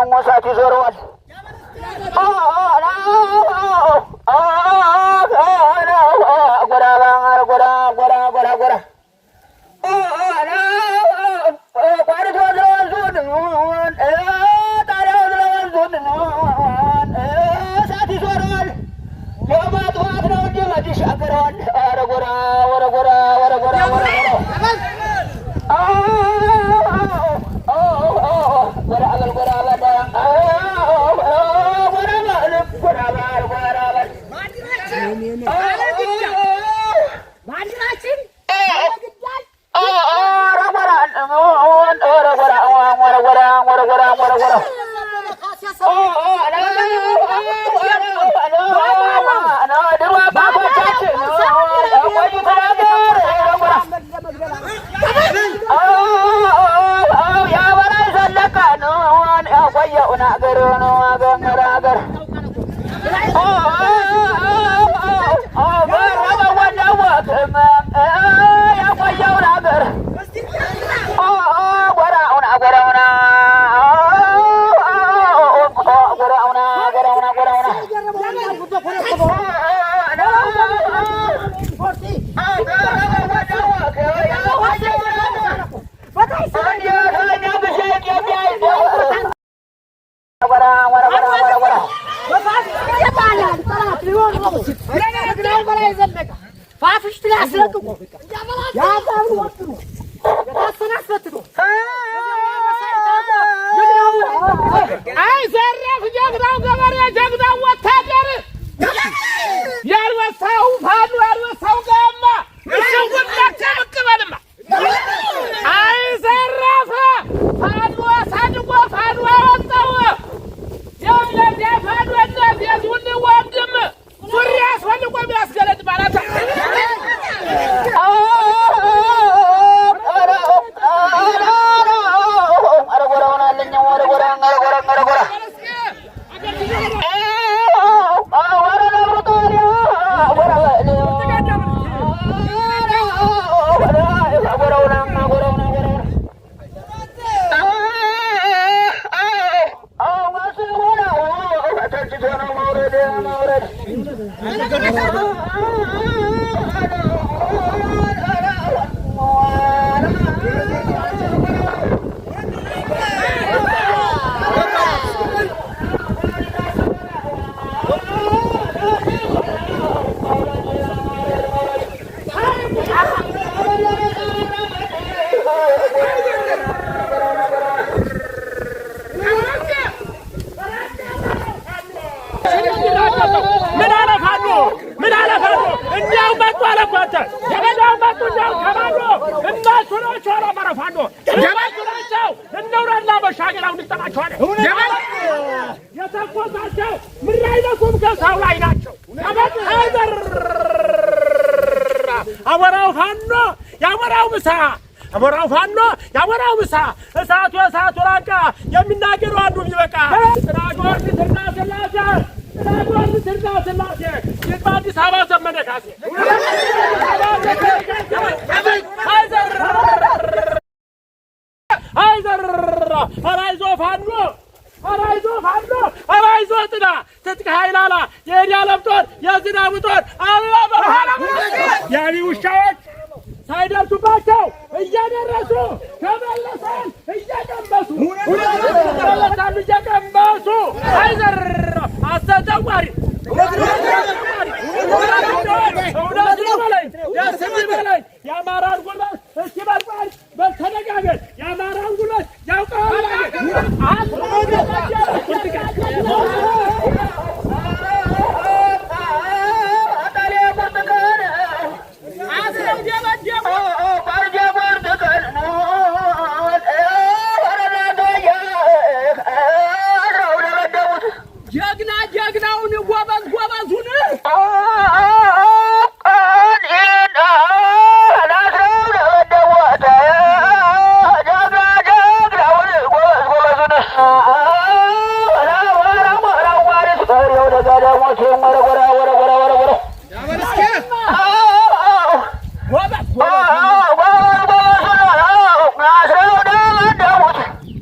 موساتي زروال አሞራው ፋኖ ያሞራው ምሳ እሳቱ ራቃ የሚናገረው አንዱ ቢበቃ ጥራጎር ትርዳ ስላሴ የአዲስ አበባ ዘመነ ካሴ አራይዞ ፋኖ አራይዞ ጥና ትጥቅ ኃይላላ የዲያለም ጦር የዝናቡ ጦር ያኒ ውሻዎች ሳይደርሱባቸው እየደረሱ ከመለሰን እየቀመሱ አይዘር አስተጠዋሪ በለኝ የአማራን ጉልበት እስኪ በልባል በተደጋገር የአማራን ጉልበት ያውቀዋል ጀግናውን ጎበዙን ዳሞት ወረወራ ወረወራ ወረወራ ያበርስከ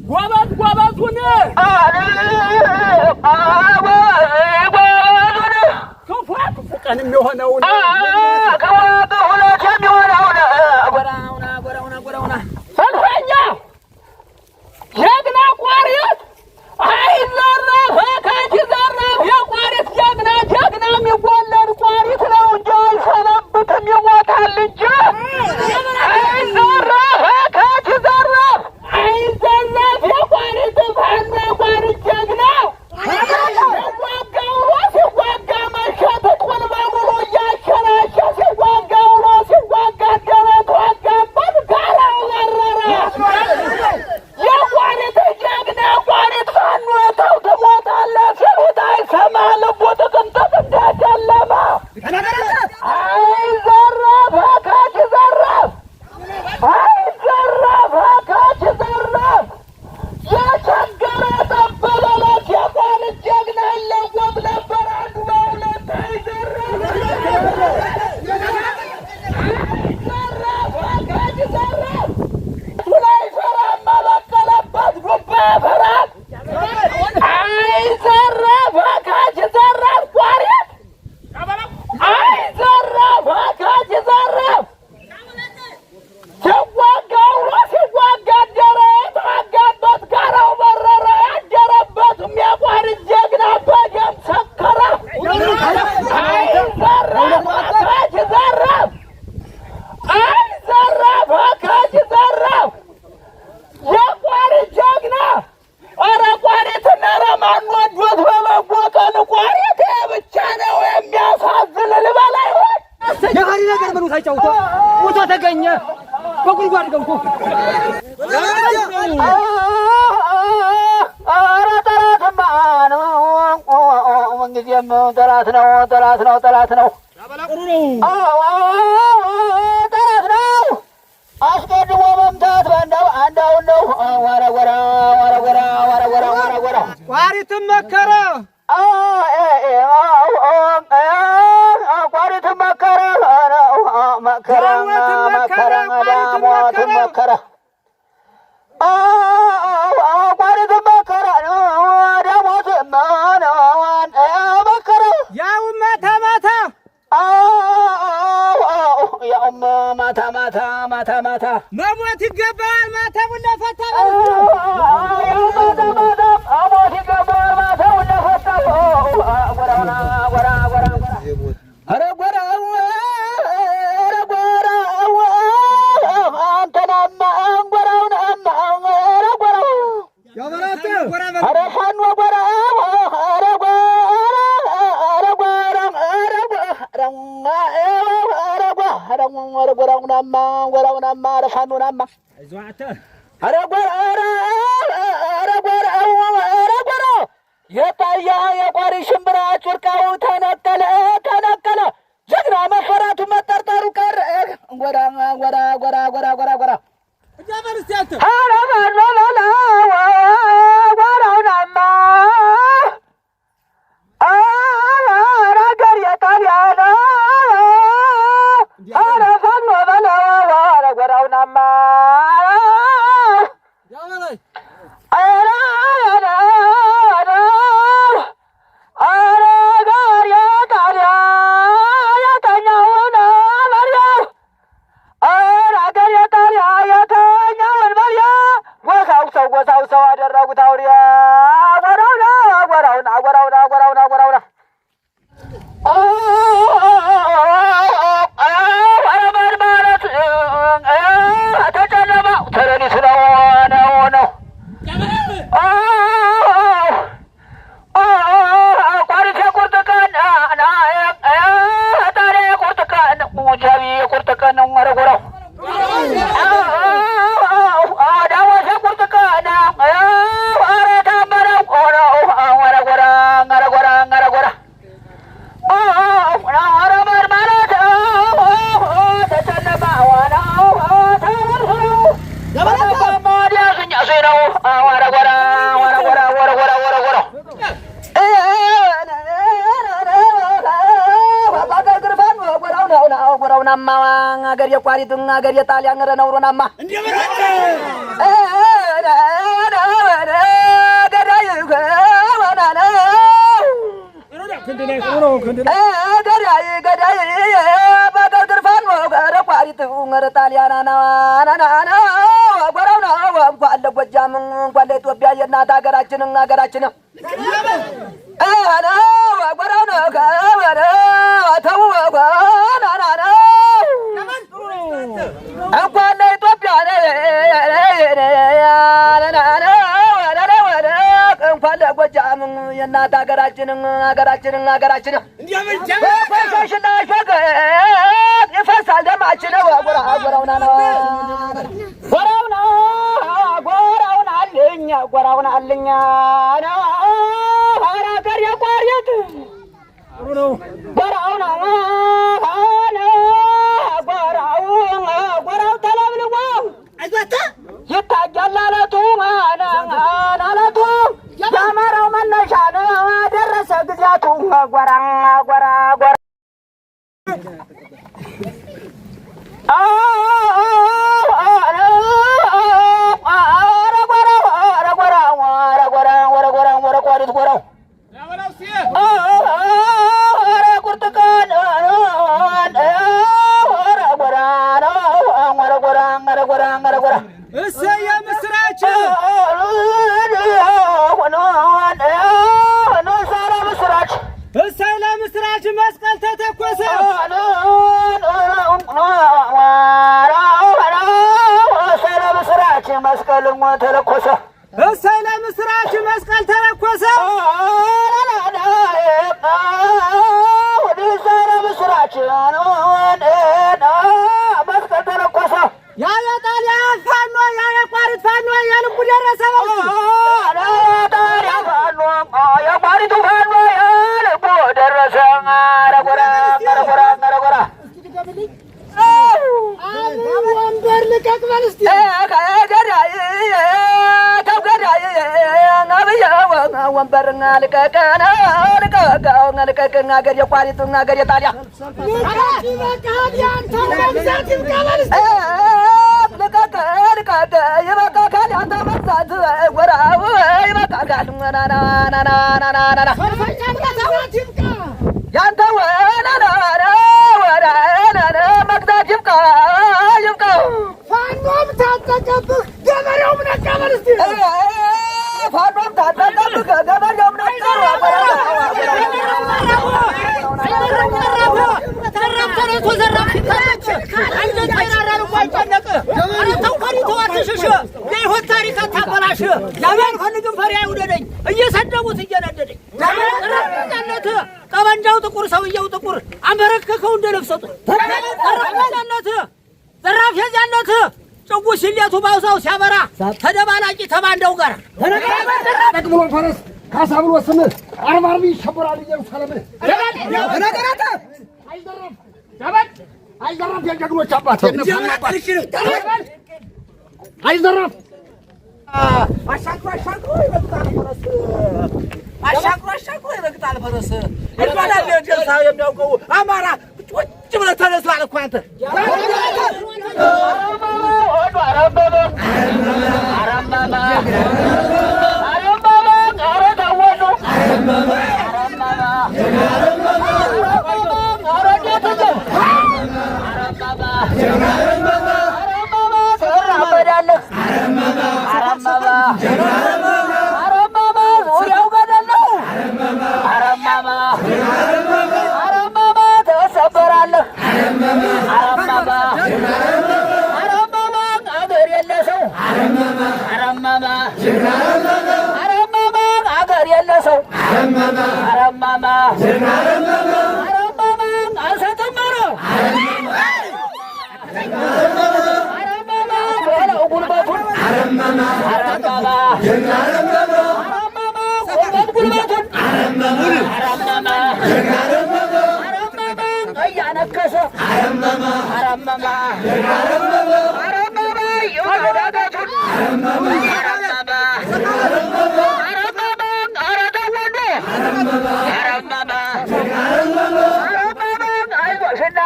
ጎበዝ ጎበዙን ክፉ ቀን የሚሆነውን ሁለት የሚሆነውን ሰልፈኛ ጀግና ቋሪት አይዘረፍ ከእጅ ዘረፍ የቋሪት ጀግና ጀግና የሚወለድ ቋሪት ነው እንጂ አይሰነብትም ይሞታል እንጂ አይዘረፍ ከእጅ ዘረፍ አይዘረፍ የቋሪት ፋና ቋሪት ጀግና ሲዋጋ ውሎ ሲዋጋ መሸት ቁል በሙሉ እያሸራሸ ሲዋጋ ውሎ ሲዋጋ ደረት ዋጋበት ጋራው በረረ የቋሪት ጀግና ቋሪት ፋኖ ተው ትሞታለህ ሲሉት አይሰማ ልቡ ጥቅምጥም እንዳጨለመ አይዘረፍ ከእጅ ዘረፍ አይዘረፍ ከእጅ ዘረፍ የቸገረ ጠበለለት የቋሪት ጀግና ይለወጥ ነበር አንዱ በሁለት አይዘረፍ ከእጅ ዘረፍ ላይ ፈራም መበቀለበት ጉባ ፈራም አይዘረፍ ከእጅ ዘረፍ ቋሪት አይዘረፍ ከእጅ ዘረፍ ሲዋጋ ውሎ ሲዋጋ አደረ የተዋጋበት ጋራው በረረ ያደረበትም የቋሪት ጀግና በደም ሰከረ አይዘረፍ ከእጅ ዘረፍ አይዘረፍ ከእጅ ዘረፍ የቋሪት ጀግና ኧረ ቋሪትን ኧረ ማን ወዶት በበጎ ቀን ቋሪት ብቻ ነው የሚያሳዝን ልበል አይሆን የሀሪ ነገር ምኑ ሳይጫውቶ ሞቶ ተገኘ በጉድጓድ ገብቶ ኧረ ጠላትማ ነው ምንጊዜም ጠላት ነው ጠላት ነው ጠላት ነው ጠላት ነው አስቀድሞ መምታት አንዳውን ነው ወረወራ ወረወራ ወረወራ ወረወራ ቋሪትም መከረ ቋሪትም መከረ መከረ መከረ ዳሞትም መከረ ቋሪትም መከረ ዳሞትም መከረ ያውም ማታ ማታ ያውም ማታ ማታ ማታ ማታ መሞት ይገባል ማታ ቡላ ፈታ ሞት ይገባል ማታ ቡላ ፈታ ጎራውና ጎራ ጎራ ጎራ ኧረ ጎራው ኧረ ጎራው አንተናማ ጎራውናማ ኧረ ጎራው ያበራተ ኧረ ፋኖ ጎራው ኧረ ጎራ ኧረ ጎራ ኧረ ጎራውናማ ጎራውናማ ኧረ ፋኖናማ አይዟተ ኧረ ጎራ ኧረ ጎራው ኧረ ጎራ የጣያ የቋሪት ሽምብራ ጩርቃው ተነቀለ ተነቀለ ጀግና መፈራቱ መጠርጠሩ ቀረ ጎራ ጎራ ጎራ ጎራ ጎራ ጎራ ያበርስያተ ኧረ ባላላ ጎራውናማ ኧረ አገር የጣሊያና ኧረ ፋኖ በለው ኧረ ጎራውናማ ያበራይ ኧረ አገር የጣሊያ የተኛውን በርያ ኧረ አገር የጣሊያ የተኛውን በርያ ጎሳው ሰው አደረጉት አውሪያ ጎራውና ጎራውና ጎራውና ጎራውና ጎራውና ኧረ ማለት ተጨለማው ተረኒት ነው ነው ቋሪት የቁርጥ ቀን ጣሪ የቁርጥ ቀን ጃቢ የቁርጥ ቀን ነው መረጎራው ዳሞት የቁርጥ ቀን ኧረ ታመረው ወረጎራ ገረጎራ ገረጎራ ኧረ ማለት ተጨለማ ዋናው ተመርሶ ማዲያስኛ ነው ወረጎራ ወረጎራ ወረጎራ ወረጎራ ጎራውናማ አገር የቋሪቱን አገር የጣሊያን ረነውሮናማ እንደበረከ ገዳይ ገዋናና ገዳይ ገዳይ በገው ድርፋን ወገረ ቋሪቱን ጣሊያን ናናና ጎራውና እንኳን ለጎጃም እንኳን ለኢትዮጵያ የእናት ሀገራችንን ሀገራችን አና ወራው ነው ከወረ ተው ወራና እንኳን ለኢትዮጵያ እንኳን ለጎጃም የእናት ሀገራችንን ሀገራችን ፈሳሽና ሸገር ይፈሳል ደማችን ጎራውና ነው ጎራውና አለኛ ነው አራገር የቋሪት ነው ጎራውና ጎራው ተለብልቦ አይዟታ ይታያል አለቱ አለቱ የአማራው መነሻ ነው ደረሰ ጊዜያቱ ጎራ እሰይ የምስራች እሰይ ለምስራች መስቀል ተተኮሰ መስቀል ተለኮሰ እሰይ ለምስራች መስቀል ተለኮሰ መስቀል ተለኮሰ ያ የጣሊያን ፋኖ ያ የቋሪት ፋኖ የልቡ ደረሰ የቋሪቱ ፋኖ የልቡ ደረሰ ረጎራ ወንበር ልቀቅ በል እስኪ ወንበርና ልቀቀና ልቀቀና አገር የቋሪቱን አገር የጣሊያን ልቀቀ ይበቃካል ያንተ መግዛት ወራው ይበቃካል ያንተ መግዛት ይብቃ ፋኖም ታጠቀብህ ገበሬውም ነቃ በል እስኪ ፋኖም ታጠቀብህ ገበሬውም ነቃ እየሰደቡት እየነደደኝ ጠመንጃው ጥቁር ሰውየው ጥቁር አንበረከከው እንደ ነፍሰጡ ዘራፍ ያለት ጭጉ ሲሌቱ ባውዛው ሲያበራ ተደባላቂ ተባንደው ጋር ተቀብሎ ፈረስ ካሳ ብሎ ስምህ አርባርቢ ይሸበራል ኢየሩሳሌም ነገራታ አይዘራፍ የጀግኖች አባት አይዘራፍ አሻክሮ ይረግጣል ፈረስ ይባላል ጀልሳ የሚያውቀው አማራ ቁጭ ብለህ ተነስ ማለት እኮ አንተ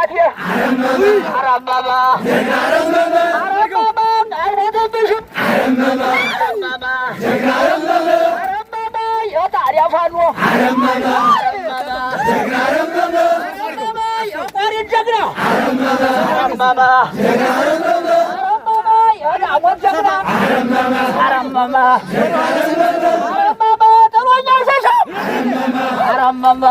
እናቴ አረመመ አረመመ አይሞትብሽም አረመመ አረመመ የጣሊያ ፋኖ አረመመ አረመመ የቆሪት ጀግና አረመመ የዳሞት ጀግና አረመመ ጥሎኛ ሸሸ አረመመ